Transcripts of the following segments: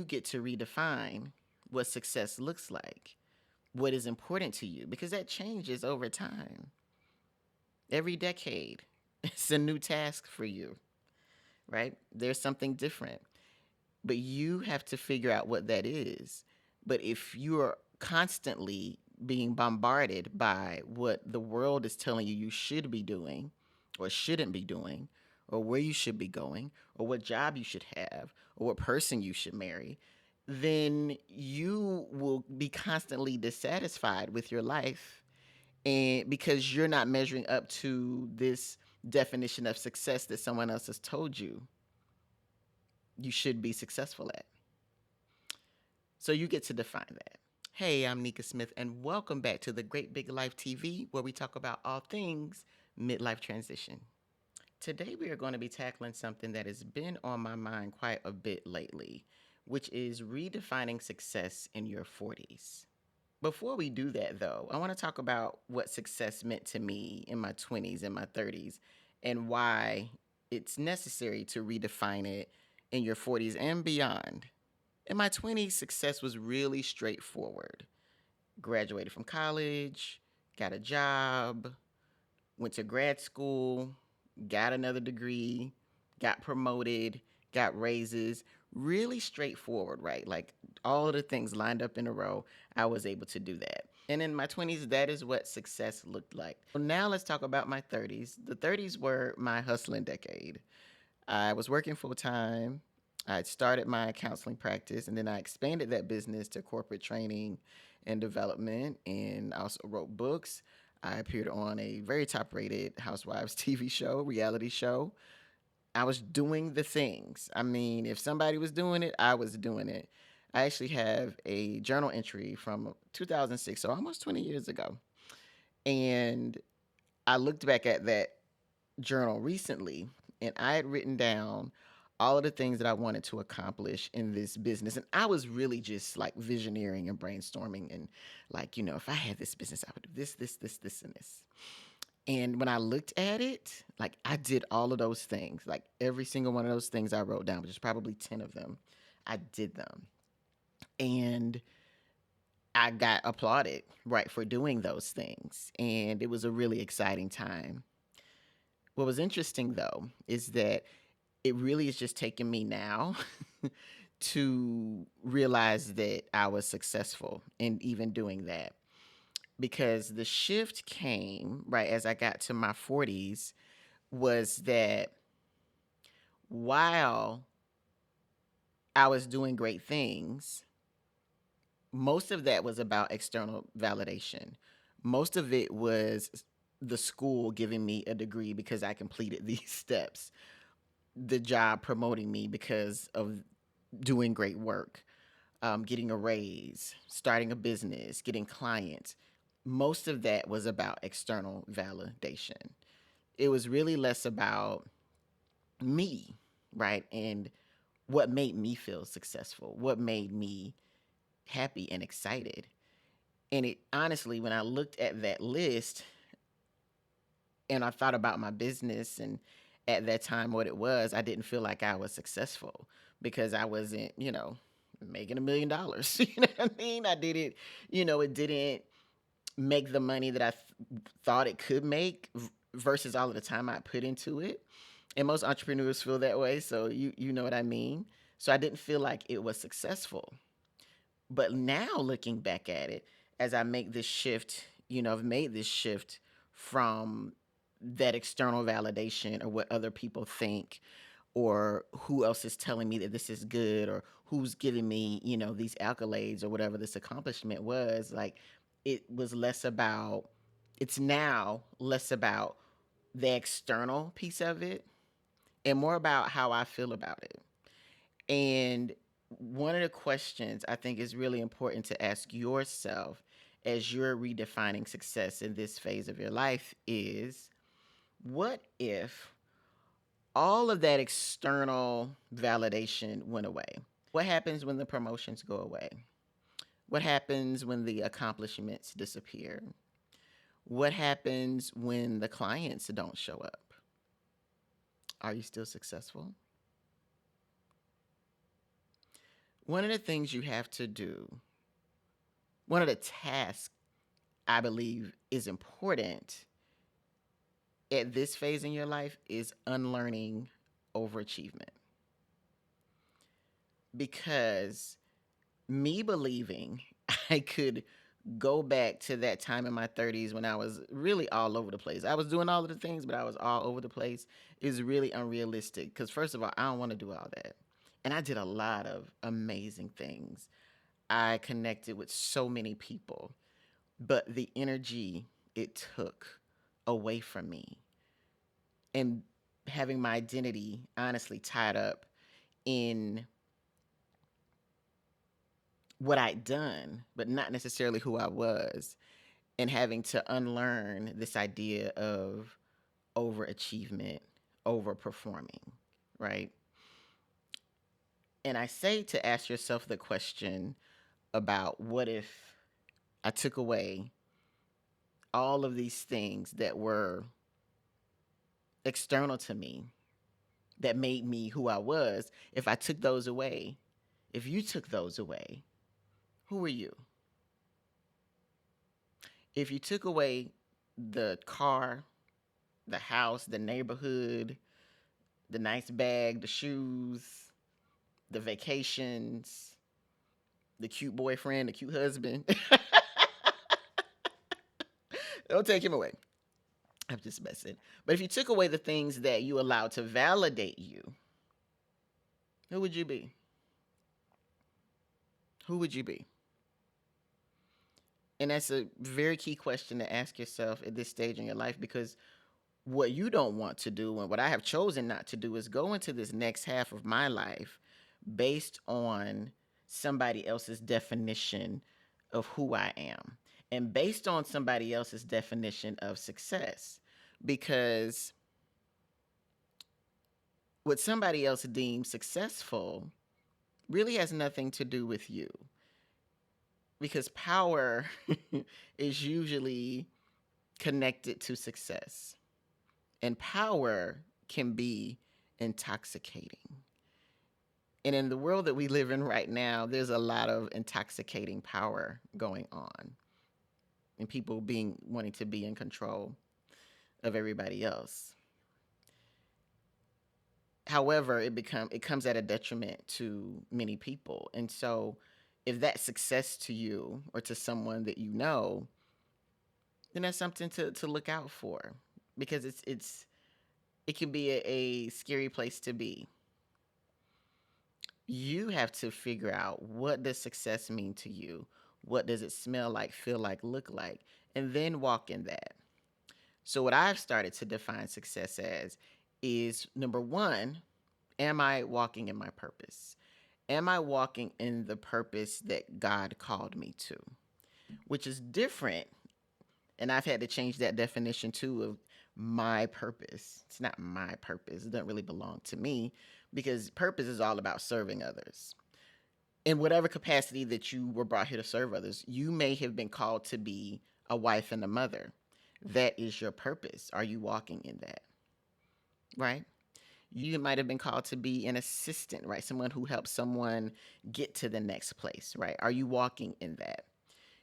You get to redefine what success looks like, what is important to you, because that changes over time. Every decade, it's a new task for you, right? There's something different, but you have to figure out what that is. But if you're constantly being bombarded by what the world is telling you should be doing or shouldn't be doing, or where you should be going, or what job you should have, or what person you should marry, then you will be constantly dissatisfied with your life, and because you're not measuring up to this definition of success that someone else has told you should be successful at. So you get to define that. Hey, I'm Nika Smith, and welcome back to the Great Big Life TV, where we talk about all things midlife transition. Today, we are going to be tackling something that has been on my mind quite a bit lately, which is redefining success in your 40s. Before we do that, though, I want to talk about what success meant to me in my 20s and my 30s, and why it's necessary to redefine it in your 40s and beyond. In my 20s, success was really straightforward. Graduated from college, got a job, went to grad school, got another degree, got promoted, got raises. Really straightforward, right? Like all of the things lined up in a row, I was able to do that. And in my 20s, that is what success looked like. So now let's talk about my 30s. The 30s were my hustling decade. I was working full time. I had started my counseling practice, and then I expanded that business to corporate training and development. And I also wrote books. I appeared on a very top rated Housewives TV show, reality show. I was doing the things. I mean, if somebody was doing it, I was doing it. I actually have a journal entry from 2006, so almost 20 years ago. And I looked back at that journal recently, and I had written down all of the things that I wanted to accomplish in this business. And I was really just like visioneering and brainstorming, and like, if I had this business, I would do this, and this. And when I looked at it, like I did all of those things, like every single one of those things I wrote down, which is probably 10 of them, I did them. And I got applauded, right, for doing those things. And it was a really exciting time. What was interesting though is that it really is just taking me now to realize that I was successful in even doing that. Because the shift came right as I got to my 40s, was that while I was doing great things, most of that was about external validation. Most of it was the school giving me a degree because I completed these steps, the job promoting me because of doing great work, getting a raise, starting a business, getting clients. Most of that was about external validation. It was really less about me, right? And what made me feel successful, what made me happy and excited. And it honestly, when I looked at that list and I thought about my business and at that time what it was, I didn't feel like I was successful because I wasn't, making $1 million. You know what I mean? I didn't, it didn't make the money that I thought it could make versus all of the time I put into it. And most entrepreneurs feel that way, so you know what I mean. So I didn't feel like it was successful. But now looking back at it, as I make this shift, I've made this shift from that external validation or what other people think or who else is telling me that this is good or who's giving me, these accolades or whatever this accomplishment was. Like it was less about, it's now less about the external piece of it and more about how I feel about it. And one of the questions I think is really important to ask yourself as you're redefining success in this phase of your life is, what if all of that external validation went away? What happens when the promotions go away? What happens when the accomplishments disappear? What happens when the clients don't show up? Are you still successful? One of the things you have to do, one of the tasks I believe is important at this phase in your life is unlearning overachievement. Because me believing I could go back to that time in my 30s when I was really all over the place. I was doing all of the things, but I was all over the place is really unrealistic. Because, first of all, I don't want to do all that. And I did a lot of amazing things. I connected with so many people, but the energy it took away from me and having my identity honestly tied up in what I'd done, but not necessarily who I was, and having to unlearn this idea of overachievement, overperforming, right? And I say to ask yourself the question about what if I took away all of these things that were external to me that made me who I was. If I took those away, if you took those away, who are you? If you took away the car, the house, the neighborhood, the nice bag, the shoes, the vacations, the cute boyfriend, the cute husband, don't take him away. I'm just messing. But if you took away the things that you allowed to validate you, who would you be? Who would you be? And that's a very key question to ask yourself at this stage in your life, because what you don't want to do and what I have chosen not to do is go into this next half of my life based on somebody else's definition of who I am and based on somebody else's definition of success. Because what somebody else deems successful really has nothing to do with you. Because power is usually connected to success, and power can be intoxicating. And in the world that we live in right now, there's a lot of intoxicating power going on, and people being wanting to be in control of everybody else. However, it comes at a detriment to many people. And so if that's success to you or to someone that you know, then that's something to look out for, because it can be a scary place to be. You have to figure out, what does success mean to you? What does it smell like, feel like, look like? And then walk in that. So, what I've started to define success as is, number one, am I walking in my purpose? Am I walking in the purpose that God called me to? Which is different. And I've had to change that definition too of my purpose. It's not my purpose. It doesn't really belong to me, because purpose is all about serving others. In whatever capacity that you were brought here to serve others, you may have been called to be a wife and a mother. That is your purpose. Are you walking in that? Right? You might have been called to be an assistant, right? Someone who helps someone get to the next place, right? Are you walking in that?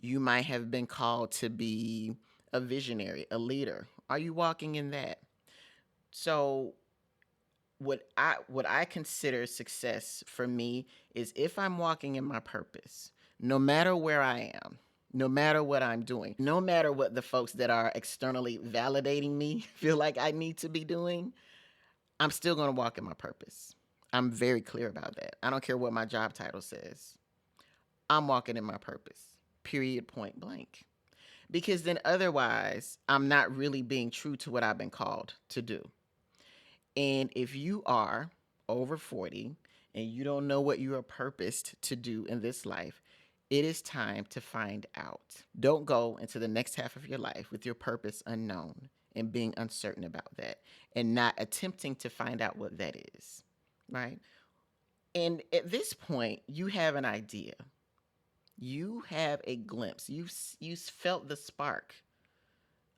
You might have been called to be a visionary, a leader. Are you walking in that? So what I consider success for me is, if I'm walking in my purpose, no matter where I am, no matter what I'm doing, no matter what the folks that are externally validating me feel like I need to be doing, I'm still going to walk in my purpose. I'm very clear about that. I don't care what my job title says. I'm walking in my purpose. Period, point blank. Because then otherwise, I'm not really being true to what I've been called to do. And if you are over 40 and you don't know what you are purposed to do in this life, it is time to find out. Don't go into the next half of your life with your purpose unknown and being uncertain about that and not attempting to find out what that is, right? And at this point, you have an idea. You have a glimpse. You've felt the spark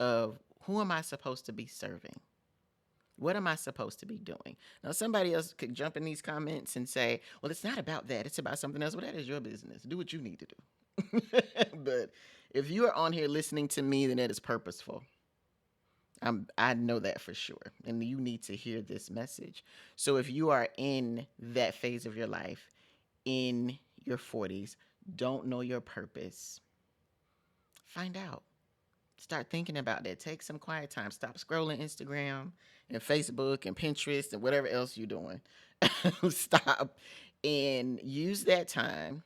of, who am I supposed to be serving? What am I supposed to be doing? Now, somebody else could jump in these comments and say, well, it's not about that. It's about something else. Well, that is your business. Do what you need to do. But if you are on here listening to me, then that is purposeful. I know that for sure. And you need to hear this message. So if you are in that phase of your life, in your 40s, don't know your purpose, find out. Start thinking about that. Take some quiet time. Stop scrolling Instagram and Facebook and Pinterest and whatever else you're doing. Stop and use that time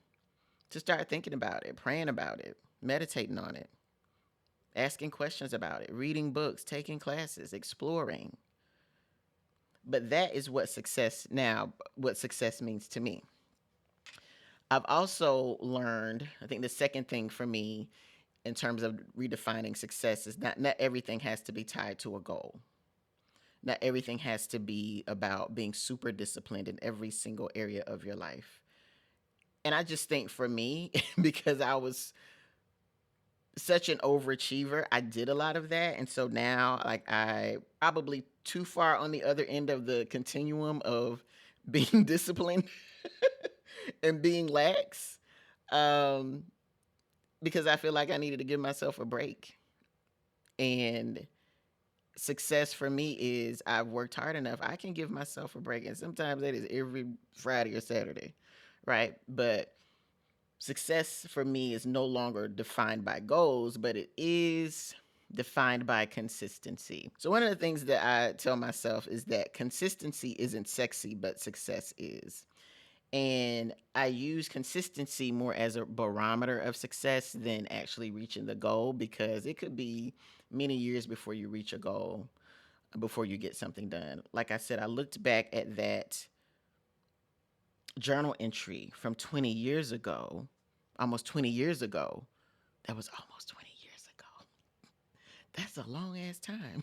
to start thinking about it, praying about it, meditating on it, asking questions about it, reading books, taking classes, exploring. But that is what success means to me. I've also learned, I think the second thing for me in terms of redefining success is not everything has to be tied to a goal. Not everything has to be about being super disciplined in every single area of your life. And I just think for me, because I was such an overachiever, I did a lot of that. And so now, like, I probably too far on the other end of the continuum of being disciplined and being lax. Um, because I feel like I needed to give myself a break. And success for me is I've worked hard enough. I can give myself a break. And sometimes that is every Friday or Saturday, right? But success for me is no longer defined by goals, but it is defined by consistency. So one of the things that I tell myself is that consistency isn't sexy, but success is. And I use consistency more as a barometer of success than actually reaching the goal, because it could be many years before you reach a goal, before you get something done. Like I said, I looked back at that journal entry from 20 years ago, almost 20 years ago. That was almost 20 years ago. That's a long ass time.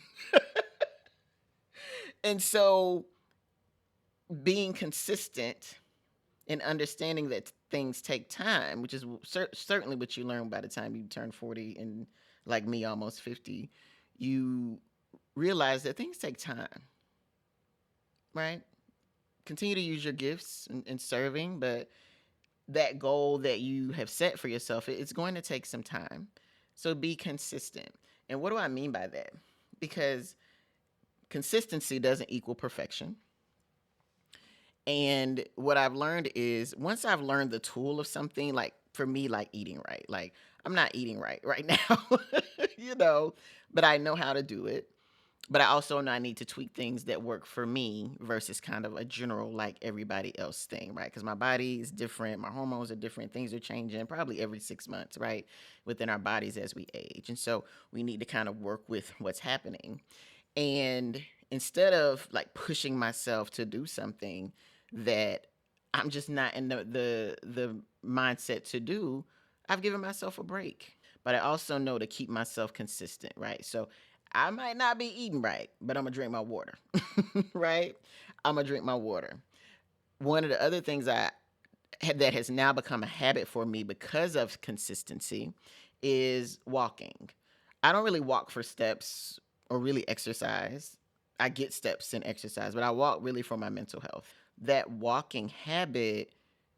And so being consistent and understanding that things take time, which is certainly what you learn by the time you turn 40 and, like me, almost 50, you realize that things take time, right? Continue to use your gifts in serving, but that goal that you have set for yourself, it's going to take some time. So be consistent. And what do I mean by that? Because consistency doesn't equal perfection. And what I've learned is, once I've learned the tool of something, like for me, like eating right, like I'm not eating right now, you know, but I know how to do it. But I also know I need to tweak things that work for me versus kind of a general, like everybody else thing, right? Because my body is different, my hormones are different, things are changing probably every 6 months, right? Within our bodies as we age. And so we need to kind of work with what's happening. And instead of like pushing myself to do something that I'm just not in the mindset to do, I've given myself a break. But I also know to keep myself consistent, right? So I might not be eating right, but I'm gonna drink my water, right? I'm gonna drink my water. One of the other things that has now become a habit for me because of consistency is walking. I don't really walk for steps or really exercise. I get steps and exercise, but I walk really for my mental health. That walking habit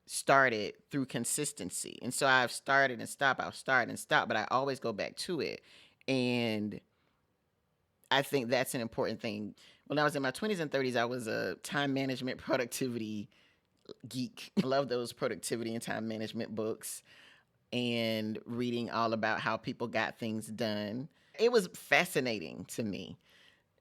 started through consistency. And so I've started and stopped, but I always go back to it. And I think that's an important thing. When I was in my 20s and 30s, I was a time management productivity geek. I love those productivity and time management books and reading all about how people got things done. It was fascinating to me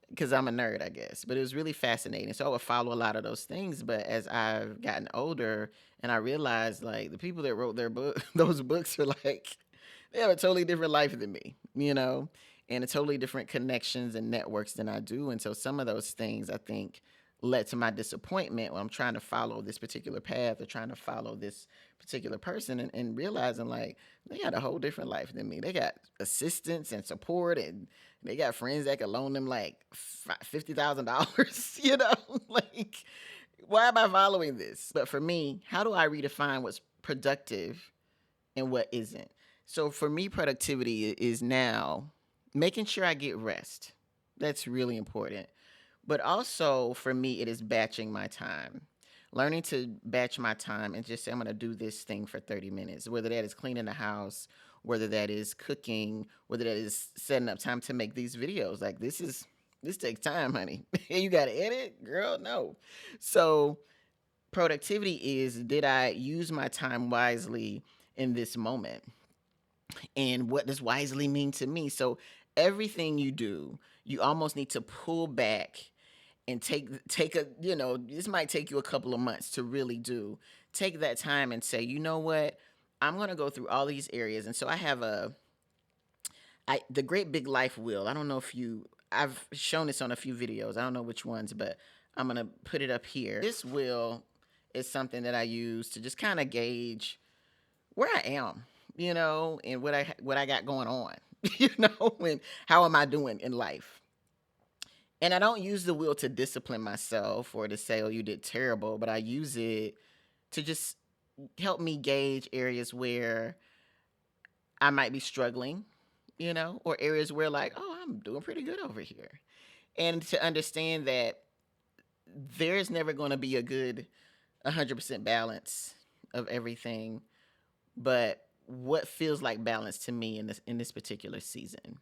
because I'm a nerd, I guess, but it was really fascinating. So I would follow a lot of those things. But as I've gotten older and I realized, like, the people that wrote their book, those books are like, they have a totally different life than me, you know, and a totally different connections and networks than I do. And so some of those things, I think, led to my disappointment when I'm trying to follow this particular path or trying to follow this particular person, and realizing, like, they got a whole different life than me. They got assistance and support, and they got friends that can loan them like $50,000, you know, like, why am I following this? But for me, how do I redefine what's productive and what isn't? So for me, productivity is now making sure I get rest. That's really important. But also for me, it is batching my time. Learning to batch my time and just say, I'm going to do this thing for 30 minutes, whether that is cleaning the house, whether that is cooking, whether that is setting up time to make these videos. Like, this takes time, honey. You got to edit, girl? No. So, productivity is, did I use my time wisely in this moment? And what does wisely mean to me? So, everything you do, you almost need to pull back and take a, this might take you a couple of months to really do. Take that time and say, you know what, I'm going to go through all these areas. And so I have the great big life wheel. I don't know if I've shown this on a few videos, I don't know which ones, but I'm going to put it up here. This wheel is something that I use to just kind of gauge where I am, and what I got going on, and how am I doing in life. And I don't use the wheel to discipline myself or to say, oh, you did terrible, but I use it to just help me gauge areas where I might be struggling, or areas where, like, oh, I'm doing pretty good over here. And to understand that there's never going to be a good 100% balance of everything, but what feels like balance to me in this particular season.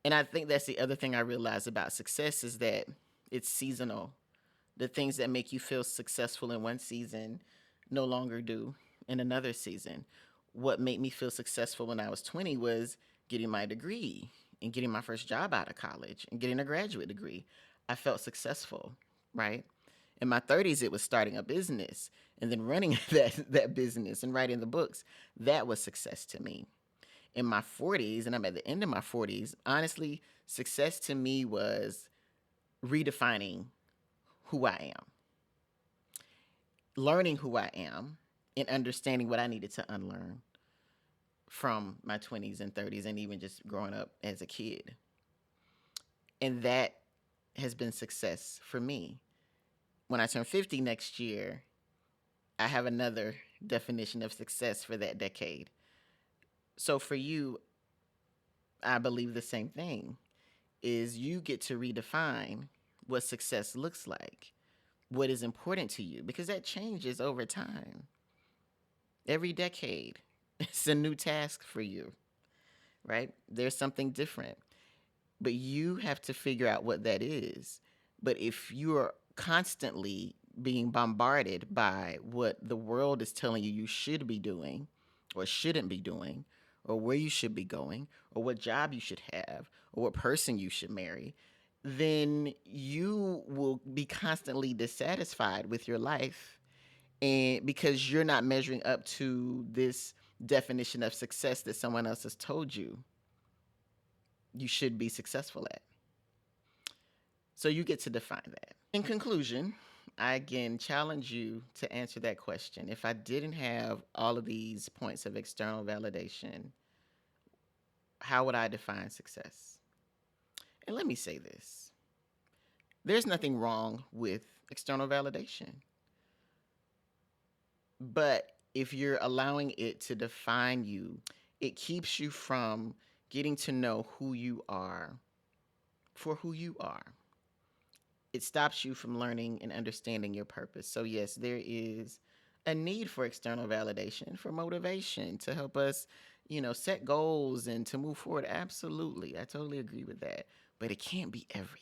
And I think that's the other thing I realized about success is that it's seasonal. The things that make you feel successful in one season no longer do in another season. What made me feel successful when I was 20 was getting my degree and getting my first job out of college and getting a graduate degree. I felt successful, right? In my 30s, it was starting a business and then running that business and writing the books. That was success to me. In my 40s, and I'm at the end of my 40s, honestly, success to me was redefining who I am, learning who I am, and understanding what I needed to unlearn from my 20s and 30s and even just growing up as a kid. And that has been success for me. When I turn 50 next year, I have another definition of success for that decade. So for you, I believe the same thing is you get to redefine what success looks like, what is important to you, because that changes over time. Every decade, it's a new task for you, right? There's something different, but you have to figure out what that is. But if you're constantly being bombarded by what the world is telling you you should be doing or shouldn't be doing, or where you should be going, or what job you should have, or what person you should marry, then you will be constantly dissatisfied with your life, and because you're not measuring up to this definition of success that someone else has told you should be successful at. So you get to define that. In conclusion, I again challenge you to answer that question. If I didn't have all of these points of external validation, how would I define success? And let me say this, there's nothing wrong with external validation. But if you're allowing it to define you, it keeps you from getting to know who you are for who you are. It stops you from learning and understanding your purpose. So, yes, there is a need for external validation, for motivation to help us, set goals and to move forward. Absolutely. I totally agree with that. But it can't be everything.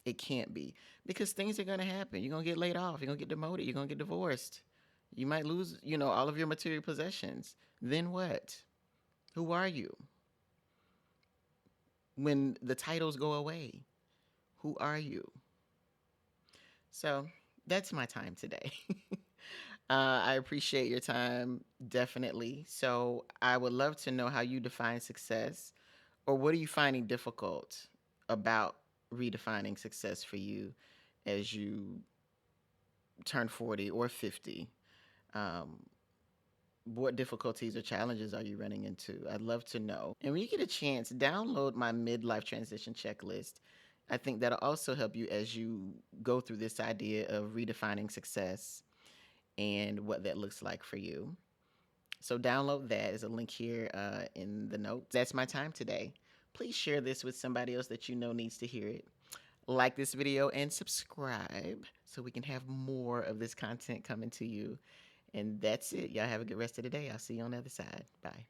It can't be, because things are going to happen. You're going to get laid off. You're going to get demoted. You're going to get divorced. You might lose, all of your material possessions. Then what? Who are you? When the titles go away, who are you? So that's my time today. I appreciate your time, definitely. So I would love to know how you define success, or what are you finding difficult about redefining success for you as you turn 40 or 50? Um, what difficulties or challenges are you running into? I'd love to know. And when you get a chance, download my midlife transition checklist. I think that'll also help you as you go through this idea of redefining success and what that looks like for you. So download that. There's a link here in the notes. That's my time today. Please share this with somebody else that you know needs to hear it. like this video and subscribe so we can have more of this content coming to you. And that's it. Y'all have a good rest of the day. I'll see you on the other side. Bye.